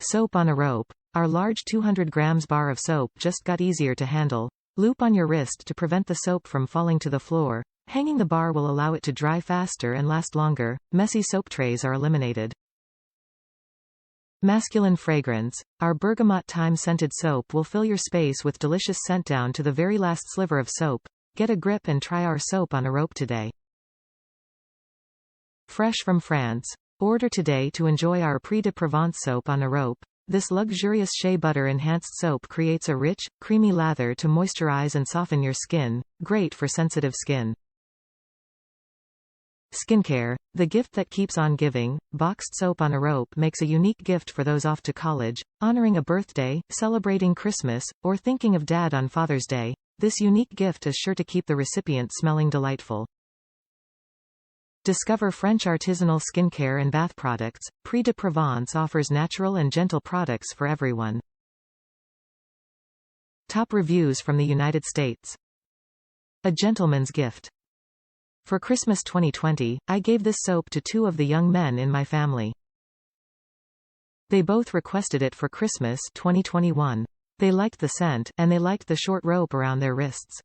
Soap on a rope. Our large 200 grams bar of soap just got easier to handle. Loop on your wrist to prevent the soap from falling to the floor. Hanging the bar will allow it to dry faster and last longer. Messy soap trays are eliminated. Masculine fragrance. Our Bergamot Thyme scented soap will fill your space with delicious scent down to the very last sliver of soap. Get a grip and try our soap on a rope today. Fresh from France. Order today to enjoy our Pre de Provence soap on a rope. This luxurious shea butter enhanced soap creates a rich, creamy lather to moisturize and soften your skin, great for sensitive skin. Skincare. The gift that keeps on giving. Boxed soap on a rope makes a unique gift for those off to college, honoring a birthday, celebrating Christmas, or thinking of Dad on Father's Day. This unique gift is sure to keep the recipient smelling delightful. Discover French artisanal skincare and bath products. Pre de Provence offers natural and gentle products for everyone. Top reviews from the United States. A gentleman's gift. For Christmas 2020, I gave this soap to 2 of the young men in my family. They both requested it for Christmas 2021. They liked the scent, and they liked the short rope around their wrists.